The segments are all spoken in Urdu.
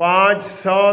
500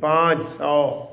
500।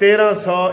1300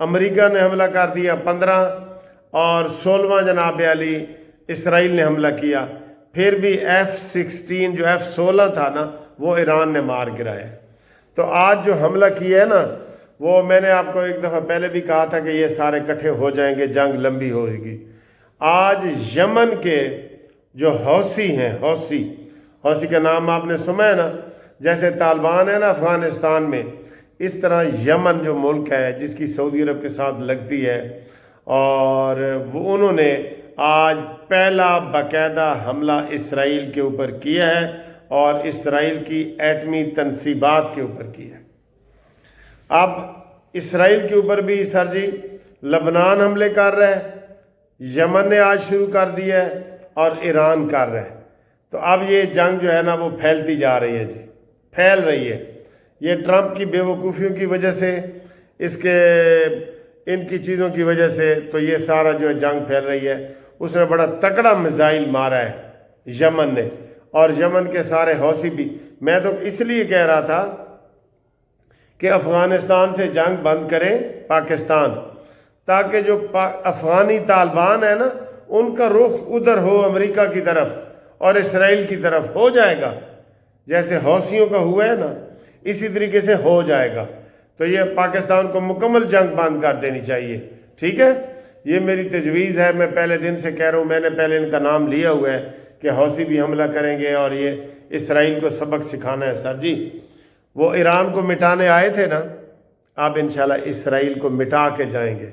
امریکہ نے حملہ کر دیا 15 اور 16واں جناب علی اسرائیل نے حملہ کیا. پھر بھی F-16 جو F-16 تھا نا وہ ایران نے مار گرایا. تو آج جو حملہ کیا ہے نا وہ میں نے آپ کو ایک دفعہ پہلے بھی کہا تھا کہ یہ سارے اکٹھے ہو جائیں گے, جنگ لمبی ہوئے گی. آج یمن کے جو حوثی ہیں, حوثی کا نام آپ نے سنا ہے نا, جیسے طالبان ہے نا افغانستان میں, اس طرح یمن جو ملک ہے جس کی سعودی عرب کے ساتھ لگتی ہے, اور وہ انہوں نے آج پہلا باقاعدہ حملہ اسرائیل کے اوپر کیا ہے اور اسرائیل کی ایٹمی تنصیبات کے اوپر کیا ہے. اب اسرائیل کے اوپر بھی سر جی لبنان حملے کر رہا ہے, یمن نے آج شروع کر دیا ہے اور ایران کر رہا ہے. تو اب یہ جنگ جو ہے نا وہ پھیلتی جا رہی ہے جی, پھیل رہی ہے. یہ ٹرمپ کی بے وقوفیوں کی وجہ سے, ان کی چیزوں کی وجہ سے تو یہ سارا جو جنگ پھیل رہی ہے. اس نے بڑا تکڑا میزائل مارا ہے یمن نے, اور یمن کے سارے حوثی بھی. میں تو اس لیے کہہ رہا تھا کہ افغانستان سے جنگ بند کریں پاکستان, تاکہ جو افغانی طالبان ہیں نا ان کا رخ ادھر ہو امریکہ کی طرف اور اسرائیل کی طرف. ہو جائے گا جیسے حوثیوں کا ہوا ہے نا, اسی طریقے سے ہو جائے گا. تو یہ پاکستان کو مکمل جنگ بند کر دینی چاہیے. ٹھیک ہے, یہ میری تجویز ہے. میں پہلے دن سے کہہ رہا ہوں, میں نے پہلے ان کا نام لیا ہوا ہے کہ حوثی بھی حملہ کریں گے اور یہ اسرائیل کو سبق سکھانا ہے. سر جی وہ ایران کو مٹانے آئے تھے نا, اب انشاءاللہ اسرائیل کو مٹا کے جائیں گے.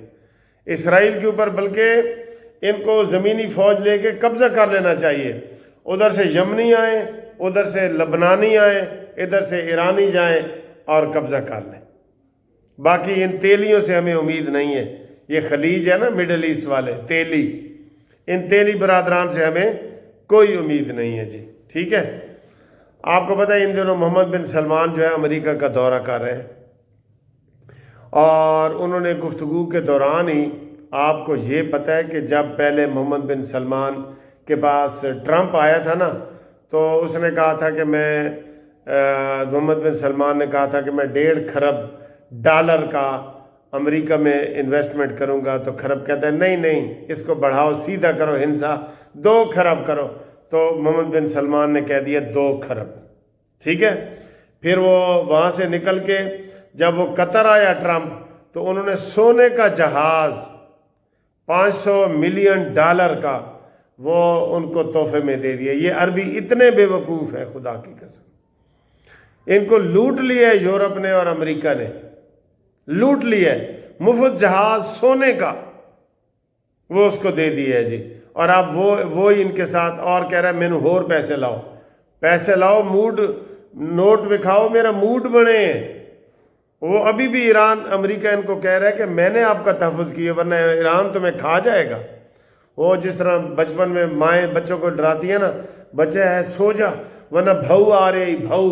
اسرائیل کے اوپر بلکہ ان کو زمینی فوج لے کے قبضہ کر لینا چاہیے. ادھر سے یمنی آئیں, ادھر سے لبنانی آئیں, ادھر سے ایرانی جائیں اور قبضہ کر لیں. باقی ان تیلیوں سے ہمیں امید نہیں ہے. یہ خلیج ہے نا مڈل ایسٹ والے تیلی, ان تیلی برادران سے ہمیں کوئی امید نہیں ہے جی. ٹھیک ہے, آپ کو پتہ ہے ان دنوں محمد بن سلمان جو ہے امریکہ کا دورہ کر رہے ہیں, اور انہوں نے گفتگو کے دوران ہی آپ کو یہ پتہ ہے کہ جب پہلے محمد بن سلمان کے پاس ٹرمپ آیا تھا نا, تو اس نے کہا تھا کہ محمد بن سلمان نے کہا تھا کہ میں $1.5 کروڑ کا امریکہ میں انویسٹمنٹ کروں گا. تو کھرب کہتا ہے نہیں اس کو بڑھاؤ, سیدھا کرو ہنسا, 2 کھرب کرو. تو محمد بن سلمان نے کہہ دیا 2 کھرب. ٹھیک ہے, پھر وہ وہاں سے نکل کے جب وہ قطر آیا ٹرمپ, تو انہوں نے سونے کا جہاز $500 ملین کا وہ ان کو تحفے میں دے دیا. یہ عربی اتنے بے وقوف ہیں خدا کی قسم, ان کو لوٹ لیا ہے یورپ نے اور امریکہ نے, لوٹ لیا ہے. مفت جہاز سونے کا وہ اس کو دے دیا ہے جی. اور اب وہ ان کے ساتھ اور کہہ رہا ہے مینو ہور پیسے لاؤ, موڈ نوٹ وکھاؤ, میرا موڈ بنے. وہ ابھی بھی ایران امریکہ ان کو کہہ رہا ہے کہ میں نے آپ کا تحفظ کیا ورنہ ایران تمہیں کھا جائے گا. وہ جس طرح بچپن میں مائیں بچوں کو ڈراتی ہیں نا, بچہ ہے سو جا ورنہ بھاؤ آ رہے, بھاؤ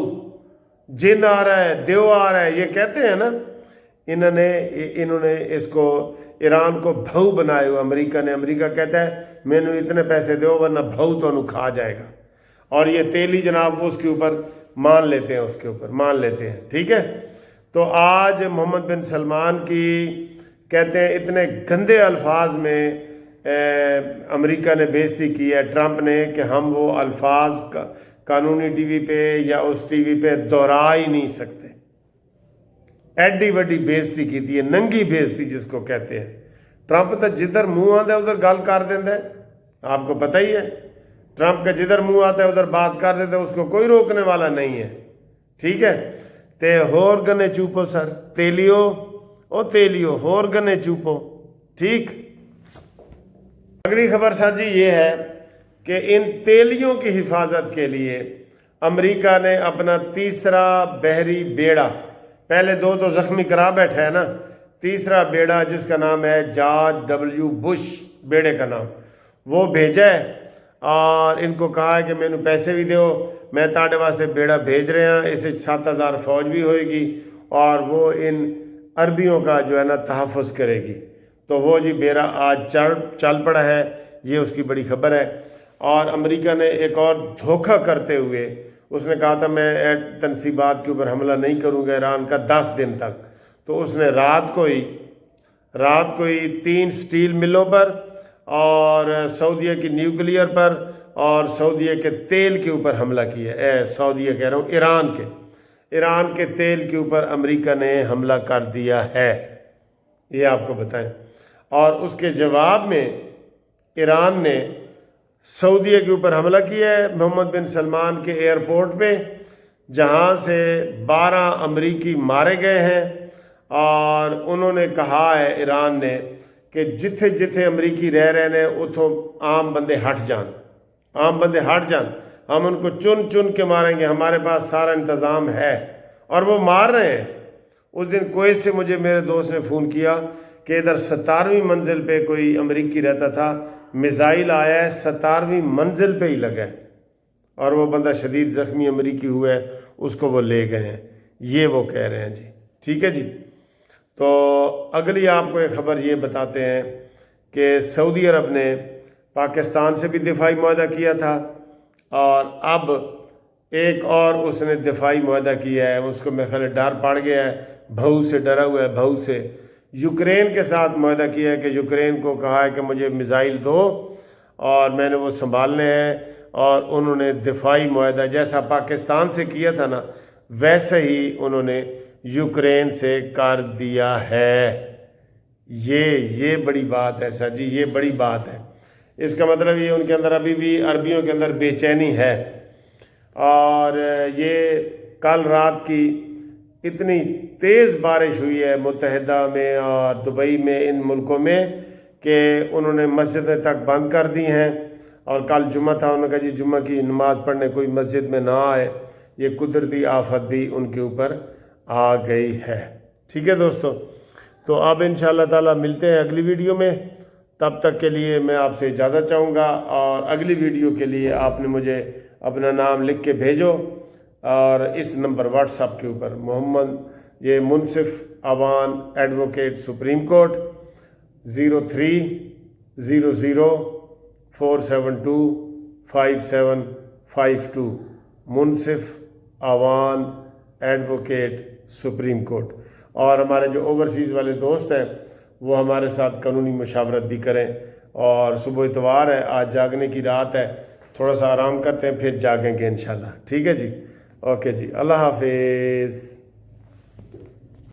جن آ رہا ہے, دیو آ رہا ہے, یہ کہتے ہیں نا. انہوں نے اس کو ایران کو بھاؤ بنائے ہوئے امریکہ کہتا ہے مینو اتنے پیسے دو ورنہ بھاؤ تو انہوں کھا جائے گا. اور یہ تیلی جناب وہ اس کے اوپر مان لیتے ہیں. ٹھیک ہے, تو آج محمد بن سلمان کی کہتے ہیں اتنے گندے الفاظ میں امریکہ نے بےزتی کی ہے ٹرمپ نے کہ ہم وہ الفاظ قانونی ٹی وی پہ یا اس ٹی وی پہ دہرا ہی نہیں سکتے. ایڈی وڈی بےزتی کی تھی, ننگی بےزتی جس کو کہتے ہیں. ٹرمپ تو جدھر منہ آتا ہے ادھر گل کر دیتا ہے, آپ کو پتہ ہی ہے. ٹرمپ کا جدھر منہ آتا ہے ادھر بات کر دیتا ہے, اس کو کوئی روکنے والا نہیں ہے. ٹھیک ہے, تے ہور گنے چوپو سر, تیلیو ہور گنے چوپو. ٹھیک, اگلی خبر سر جی یہ ہے کہ ان تیلیوں کی حفاظت کے لیے امریکہ نے اپنا تیسرا بحری بیڑا, پہلے 2 تو زخمی کرا بیٹھا ہے نا, تیسرا بیڑا جس کا نام ہے جارج ڈبلیو بش بیڑے کا نام, وہ بھیجا ہے. اور ان کو کہا ہے کہ مینو پیسے بھی دیو, میں تاڑے واسطے بیڑا بھیج رہے ہیں, اسے 7,000 فوج بھی ہوئے گی اور وہ ان عربیوں کا جو ہے نا تحفظ کرے گی. تو وہ جی بیڑا آج چل پڑا ہے, یہ اس کی بڑی خبر ہے. اور امریکہ نے ایک اور دھوکہ کرتے ہوئے اس نے کہا تھا میں تنصیبات کے اوپر حملہ نہیں کروں گا ایران کا 10 دن تک, تو اس نے رات کو ہی رات کو ہی 3 سٹیل ملوں پر اور سعودیہ کی نیوکلیئر پر اور سعودیہ کے تیل کے اوپر حملہ کیا سعودیہ کہہ رہا ہوں ایران کے تیل کے اوپر امریکہ نے حملہ کر دیا ہے، یہ آپ کو بتائیں۔ اور اس کے جواب میں ایران نے سعودیہ کے اوپر حملہ کیا ہے محمد بن سلمان کے ایئرپورٹ پہ، جہاں سے 12 امریکی مارے گئے ہیں۔ اور انہوں نے کہا ہے ایران نے کہ جتھے جتھے امریکی رہ رہے ہیں اتھوں عام بندے ہٹ جان، ہم ان کو چن چن کے ماریں گے، ہمارے پاس سارا انتظام ہے۔ اور وہ مار رہے ہیں۔ اس دن کویت سے مجھے میرے دوست نے فون کیا کہ ادھر 17ویں منزل پہ کوئی امریکی رہتا تھا، میزائل آیا ہے 17ویں منزل پہ ہی لگا ہے، اور وہ بندہ شدید زخمی امریکی ہوا ہے، اس کو وہ لے گئے ہیں، یہ وہ کہہ رہے ہیں جی۔ ٹھیک ہے جی۔ تو اگلی آپ کو ایک خبر یہ بتاتے ہیں کہ سعودی عرب نے پاکستان سے بھی دفاعی معاہدہ کیا تھا، اور اب ایک اور اس نے دفاعی معاہدہ کیا ہے، اس کو میرے خیال ڈر پڑ گیا ہے، بہو سے ڈرا ہوا ہے، بہو سے یوکرین کے ساتھ معاہدہ کیا ہے کہ یوکرین کو کہا ہے کہ مجھے میزائل دو اور میں نے وہ سنبھالنے ہیں، اور انہوں نے دفاعی معاہدہ جیسا پاکستان سے کیا تھا نا ویسے ہی انہوں نے یوکرین سے کر دیا ہے۔ یہ بڑی بات ہے سر جی، یہ بڑی بات ہے۔ اس کا مطلب یہ ان کے اندر ابھی بھی عربیوں کے اندر بے چینی ہے، اور یہ کل رات کی اتنی تیز بارش ہوئی ہے متحدہ میں اور دبئی میں، ان ملکوں میں، کہ انہوں نے مسجدیں تک بند کر دی ہیں۔ اور کل جمعہ تھا، انہوں نے کہا جی جمعہ کی نماز پڑھنے کوئی مسجد میں نہ آئے، یہ قدرتی آفت بھی ان کے اوپر آ گئی ہے۔ ٹھیک ہے دوستو، تو اب انشاءاللہ تعالی ملتے ہیں اگلی ویڈیو میں، تب تک کے لیے میں آپ سے اجازت چاہوں گا، اور اگلی ویڈیو کے لیے آپ نے مجھے اپنا نام لکھ کے بھیجو، اور اس نمبر واٹس ایپ کے اوپر یہ منصف اوان ایڈوکیٹ سپریم کورٹ 0300472572 منصف اوان ایڈوکیٹ سپریم کورٹ۔ اور ہمارے جو اوورسیز والے دوست ہیں وہ ہمارے ساتھ قانونی مشاورت بھی کریں، اور صبح اتوار ہے، آج جاگنے کی رات ہے، تھوڑا سا آرام کرتے ہیں پھر جاگیں گے انشاءاللہ۔ ٹھیک ہے جی، اوکے جی، اللہ حافظ۔